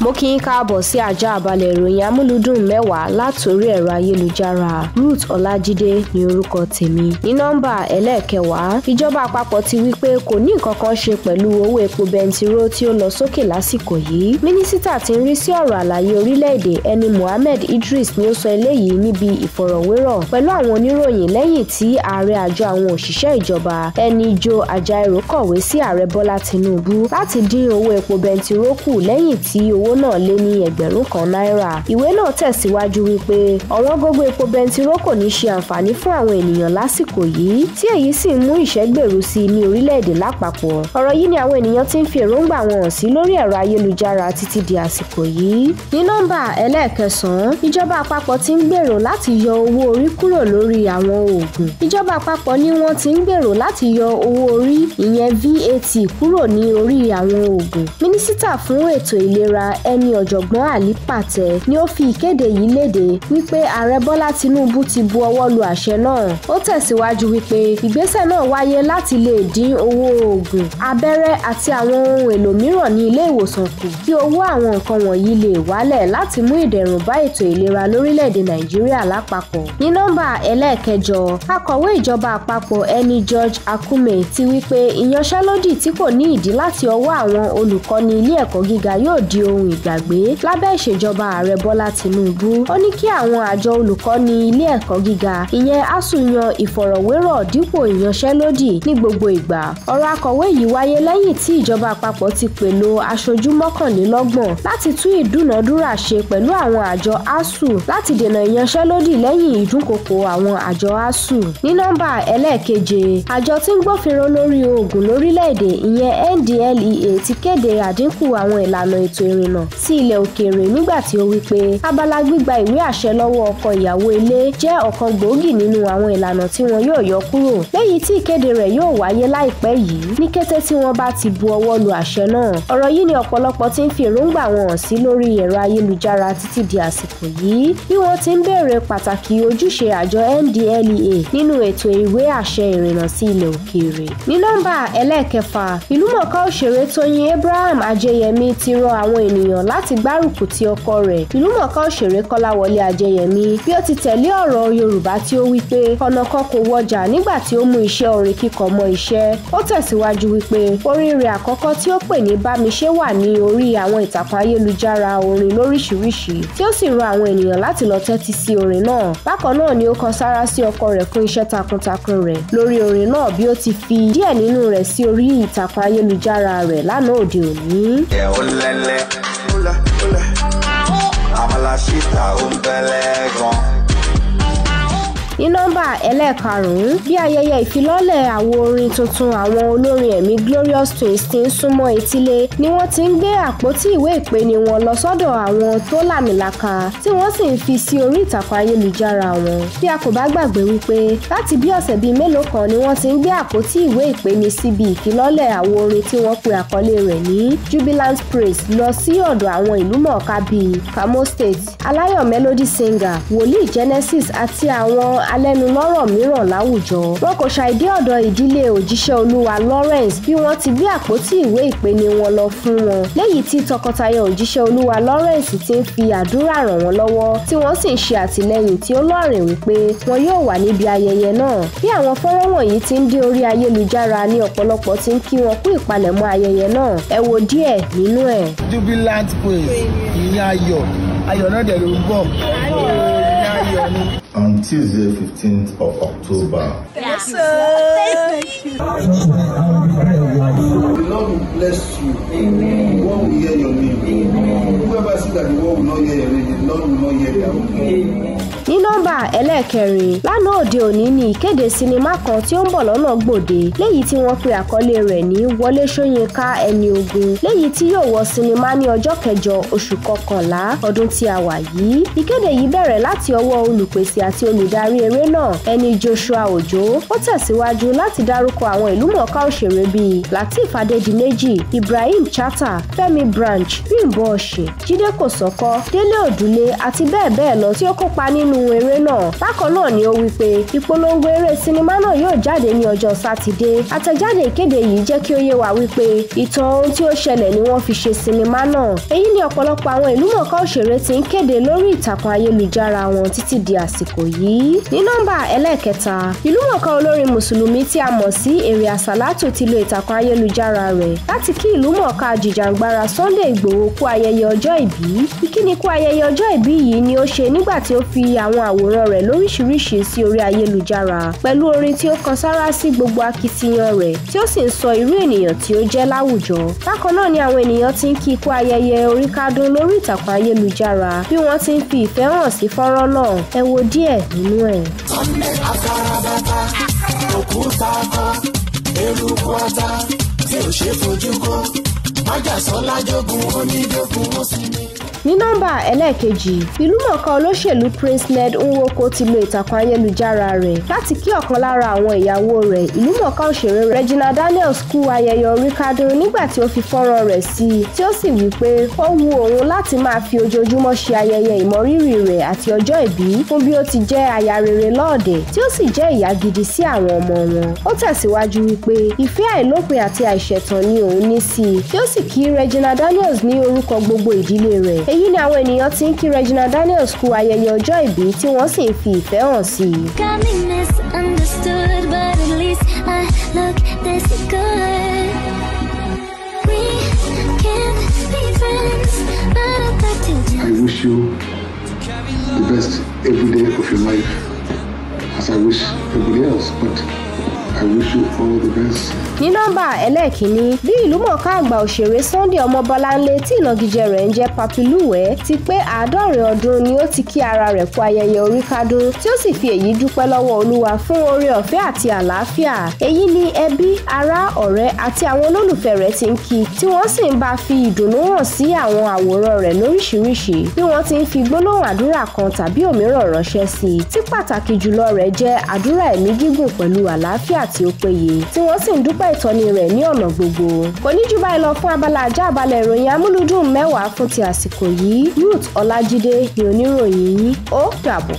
mo kí yín káàbọ̀ sí àjààbálẹ̀ ìròyìn amúlùdùn mẹ́wàá látòrí ẹ̀rọ ayélujára. Ruth Ọlájídé ní orúkọ tèmi. Ní nọ́mbà ẹlẹ́ẹ̀kẹwàá, ìjọba àpapọ̀ ti wí pé kò ní nǹkan kan ṣe pẹ̀lú owó epo bẹntiró tí ó lọ sókè lásìkò yìí. Mínísítà tí ń rí sí ọ̀rọ̀ àlàyé orílẹ̀-èdè ẹni Mohammed Idris ni ó sọ eléyìí níbi ìfọ̀rọ̀wérọ̀ pẹ̀lú àwọn oníròyìn lẹ́yìn tí ààrẹ àjọ àwọn òṣìṣẹ́ ìjọba ẹni Ajewole kọ̀wé sí ààrẹ Bọ́lá Tinubu láti dín owó epo bẹntiró kù lẹ́yìn tí owó náà lé ní ẹgbẹ̀rún kan náírà. Ìwé náà tẹ̀síwájú wípé ọ̀wọ́n gógó epo bẹntiró kò ní ṣe àǹfààní fún àwọn ènìyàn lásìkò yìí tí èyí sì ń mú ìṣẹ́gbèrú sí i ní orílẹ̀-èdè lápapọ̀. Ọ̀rọ̀ yìí ni àwọn ènìyàn ti ń fi èròǹgbà wọn hàn sí lórí ẹ̀rọ ayélujára títí di àsìkò yìí. Ní nọ́mbà ẹlẹ́ẹ̀kẹsàn-án, ìjọba àpapọ̀ ti ń gbèrò láti yọ owó orí kúrò lórí àwọn oògùn. Ìjọba àpapọ̀ ní wọ́n ti ń gbèrò láti yọ owó orí ìyẹn VAT kúrò ní orí àwọn oògùn. Mínísítà fún ètò ìlera ẹni ọ̀jọ̀gbọ́n Ali Pate ni ó fi ìkéde yìí léde wípé ààrẹ Bọ́lá Tinubu ti bu ọwọ́ lu àṣẹ náà. Ó tẹ̀síwájú wípé ìgbésẹ̀ náà wáyé láti lè dín owó oògùn, abẹ́rẹ́ àti àwọn ohun èlò mìíràn ní ilé ìwòsàn kù kí owó àwọn nǹkan wọ̀nyí lè wálẹ̀ láti mú ìdẹ̀rùn bá ètò ìlera lórílẹ̀‐èdè Nàìjíríà lápapọ̀. Ní nọ́mbà ẹlẹ́ẹ̀kẹjọ, akọ̀wé ìjọba àpapọ̀ ẹni George Akume ti wípé ìyanṣẹ́lódì tí kò ní ìdí láti ọwọ́ àwọn olùkọ́ni ilé ẹ̀kọ́ gíga yóò di ohun ìgbàgbé lábẹ́ ìṣèjọba ààrẹ Bọ́lá Tinubu. Ó ní kí àwọn àjọ olùkọ́ni ilé ẹ̀kọ́ gíga ìyẹn ASUU yan ìfọ̀rọ̀wérọ̀ dípò ìyanṣẹ́lódì ní gbogbo ìgbà. Ọ̀rọ̀ akọ̀wé yìí wáyé lẹ́yìn tí ìjọba àpapọ̀ ti pèlò aṣojú 21 láti tún ìdúnàdúrà ṣe pẹ̀lú àwọn àjọ ASUU láti dènà ìyanṣẹ́lódì lẹ́yìn ìdúnkokò àwọn àjọ ASUU. Ní nọ́mbà ẹlẹ́ẹ̀keje, àjọ tí ń gbófinró lórí oògùn lórílẹ̀-èdè ìyẹn NDLEA ti kéde àdínkù àwọn ìlànà ètò ìrìnnà sí ilẹ̀ òkèèrè nígbà tí ó wí pé abala gbígba ìwé àṣẹ lọ́wọ́ ọkọ ìyàwó ilé jẹ́ ọ̀kan gbòógì nínú àwọn ìlànà tí wọn yóò yọ kúrò, léyìí tí ìkéde rẹ̀ yóò wáyé láìpẹ́ yìí ní kété tí wọ́n bá ti bu ọwọ́ lu àṣẹ náà. Ọ̀rọ̀ yìí ni ọ̀pọ̀lọpọ̀ ti ń fi èròǹgbà wọn hàn sí lórí ẹ̀rọ ayélujára títí di àsìkò yìí bí wọ́n ti ń béèrè pàtàkì ojúṣe àjọ NDLEA nínú ètò ìwé àṣẹ ìrìnnà sí ilẹ̀ òkèèrè. Ní nọ́mbà ẹlẹ́ẹ̀kẹfà, ìlúmọ̀ọ́ká òṣèré Tóyin Abraham Ajeyemi ti rọ àwọn ènìyàn láti gbárùkù ti ọkọ rẹ̀, ìlúmọ̀ọ́ká òṣèré Kolawole Ajeyemi, bí ó ti tẹ̀lé ọ̀rọ̀ Yorùbá tí ó wí pé ọ̀nà kan kò wọjà nígbà tí ó mú iṣẹ́ orin kíkọ mọ́ iṣẹ́. Ó tẹ̀síwájú wípé orin rẹ̀ àkọ́kọ́ tí ó pè ní Bámiṣé wà ní orí àwọn ìtàkùn ayélujára orin lóríṣiríṣi tí ó sì rọ àwọn ènìyàn láti lọ tẹ́tí sí orin náà. Bákan náà ni ó kan sáárá sí ọkọ rẹ̀ fún iṣẹ́ takuntakun rẹ̀ lórí orin náà bí ó ti fi díẹ̀ nínú rẹ̀ sí orí ìtàkùn ayélujára rẹ̀ lánàá òde òní. Ní nọ́mbà ẹlẹ́ẹ̀karùn-ún, bí ayẹyẹ ìfilọ́lẹ̀ àwo orin tuntun àwọn olórin ẹ̀mí Glorious Twins ti ń súnmọ́ etílé ni wọ́n ti ń gbé àpótí ìwé ìpeni wọn lọ sọ́dọ̀ àwọn tó làmìlaka tí wọ́n sì ń fi sí orí ìtàkùn ayélujára wọn. Bí a kò bá gbàgbé wípé láti bí ọ̀sẹ̀ bíi mélòó kan ni wọ́n ti ń gbé àpótí ìwé ìpeni síbi ìfilọ́lẹ̀ àwo orin tí wọ́n pe àkọlé rẹ̀ ní Jubilant Praise lọ sí ọ̀dọ̀ àwọn ìlúmọ̀ọ́ká bíi Kamo State, Aláyọ̀ Melody Singer, Wòlíì Genesis àti àwọn alẹ́nulọ́rọ̀ mìíràn láwùjọ. Wọn kò ṣàìdé ọ̀dọ̀ ìdílé òjíṣẹ́ Olúwa Lawrence bí wọ́n ti gbé àpótí ìwé ìpeni wọn lọ fún wọn, léyìí tí tọkọtaya òjíṣẹ́ Olúwa Lawrence ti ń fi àdúrà ràn wọ́n lọ́wọ́ tí wọ́n sì ń ṣe àtìlẹ́yìn tí ó lọ́rìn wípé wọn yóò wà níbi ayẹyẹ náà. Bí àwọn fọ́nrán wọ̀nyí ti ń dé orí ayélujára ní ọ̀pọ̀lọpọ̀ ti ń kí wọn kú ìpalẹ̀mọ́ ayẹyẹ náà. Ẹ wo díẹ̀ nínú ẹ̀. Jubilant Praise, ìyẹn ayọ̀ náà dẹ̀ ló ń bọ̀. On Tuesday, 15th of October. Yes, sir. Thank you. The Lord will bless you. Amen. The world will hear your name. Amen. Whoever says that the world will not hear your name, the Lord will not hear their own name. Amen. Ní nọ́mbà ẹlẹ́ẹ̀kẹrin, lánàá òde òní ni ìkéde sinimá kan tí ó ń bọ̀ lọ́nà gbòde léyìí tí wọ́n pe àkọlé rẹ̀ ní Wọlé Ṣóyínká ẹni ogun, léyìí tí yóò wọ sinimá ní ọjọ́ 9 oṣù kọkànlá ọdún tí a wà yìí. Ìkéde yìí bẹ̀rẹ̀ láti ọwọ́ olùpèsè àti olùdarí eré náà ẹni Joshua Ojo. Ó tẹ̀síwájú láti dárúkọ àwọn ìlúmọ̀ọ́ká òṣèré bíi Lateef Adédìméjì, Ibrahim Chatta, Fẹ́mi Branch, Bímbọ́ Ọ̀ṣìn, Jídé Kòsọ́kọ́, Délé Òdúlé àti bẹ́ẹ̀ bẹ́ẹ̀ lọ tí ó kópa nínú eré náà. náà. Bákan náà ni ó wí pé ìpolongo eré sinimá náà yóò jáde ní ọjọ́ Sátidé. Àtẹ̀jáde ìkéde yìí jẹ́ kí ó yé wa wípé ìtàn ohun tí ó ṣẹlẹ̀ ni wọ́n fi ṣe sinimá náà. Èyí ni ọ̀pọ̀lọpọ̀ àwọn ìlúmọ̀ọ́ká òṣèré ti ń kéde lórí ìtàkùn ayélujára wọn títí di àsìkò yìí. Ní nọ́mbà ẹlẹ́ẹ̀kẹta, ìlúmọ̀ọ́ká olórin mùsùlùmí tí a mọ̀ sí Èrè Àsàlátù ti lo ìtàkùn ayélujára rẹ̀ láti kí ìlúmọ̀ọ́ká jìjàǹgbara Sunday Ìgbòho kú ayẹyẹ ọjọ́ ìbí. Ìkíni kú ayẹyẹ ọjọ́ ìbí yìí ni ó ṣe nígbà tí ó fi àwọn àwòrán rẹ̀ lóríṣiríṣi sí orí ayélujára pẹ̀lú orin tí ó kan sára sí gbogbo akitiyan rẹ̀ tí ó sì ń sọ irú ènìyàn tí ó jẹ́ láwùjọ. Bákan náà ni àwọn ènìyàn ti ń kí kú ayẹyẹ oríkádún lórí ìtàkùn ayélujára bí wọ́n ti ń fi ìfẹ́ hàn sí fọ́nrán náà. Ẹ wo díẹ̀ nínú ẹ̀. Òkúta kan, eruku ata tí ò ṣe fojú kó, májàsọ́lá jogun onídókun ó sì ní. Ní nọ́mbà ẹlẹ́ẹ̀kejì, ìlúmọ̀ọ́ká olóṣèlú Prince Ned Nwoko ti lo ìtàkùn ayélujára rẹ̀ láti kí ọ̀kan lára àwọn ìyàwó rẹ̀, ìlúmọ̀ọ́ká òṣèré Regina Daniels kú ayẹyẹ oríkádún nígbà tí ó fi fọ́nrán rẹ̀ sí i tí ó sì wí pé ó wu òun láti máa fi ojoojúmọ́ ṣe ayẹyẹ ìmọrírì rẹ̀ àti ọjọ́ ìbí fún bí ó ti jẹ́ aya rere lọ́ọ̀dẹ̀ tí ó sì jẹ́ ìyá gidi sí àwọn ọmọ wọn. Ó tẹ̀síwájú wípé ìfẹ́ àìlópin àti àìṣẹ̀tàn ni òun ní sí i tí ó sì kí Regina Daniels ní orúkọ gbogbo ìdílé rẹ̀. Èyí ni àwọn ènìyàn ti ń kí Regina Daniels kú ayẹyẹ ọjọ́ ìbí tí wọ́n sì ń fi ìfẹ́ hàn sí i. Got me misunderstood, but at least I look this good. We can't be friends, but I'd like to do. I wish you the best every day of your life, as I wish everybody else, but I wish you all the best. Ní nọ́mbà ẹlẹ́ẹ̀kínní, bí ìlúmọ̀ọ́ká àgbà òṣèré Sunday Ọmọbọ́láńlé tí ìnagijẹ rẹ̀ ń jẹ́ Papiluwẹ̀ ti pé 90 ọdún ni ó ti kí ara rẹ̀ kú ayẹyẹ oríkádún tí ó sì fi èyí dúpẹ́ lọ́wọ́ Olúwa fún oore ọ̀fẹ́ àti àlàáfíà. Èyí ni ẹbí, ará, ọ̀rẹ́ àti àwọn olólùfẹ́ rẹ̀ ti ń kí tí wọ́n sì ń bá fi ìdùnnú hàn sí àwọn àwòrán rẹ̀ lóríṣiríṣi bí wọ́n ti ń fi gbólóhùn àdúrà kan tàbí òmíràn ránṣẹ́ sí i tí pàtàkì jùlọ rẹ̀ jẹ́ àdúrà ẹ̀mí gígùn pẹ̀lú àlàáfíà tí ó péye tí wọ́n sì ń dúpẹ́ ìtọ́ni rẹ̀ ní ọ̀nà gbogbo. Kò ní jù báyìí lọ fún abala àjààbálẹ̀ ìròyìn amúlùdùn mẹ́wàá fún ti àsìkò yìí. Ruth Ọlájídé ni oníròyìn yín. Ó dàbọ̀.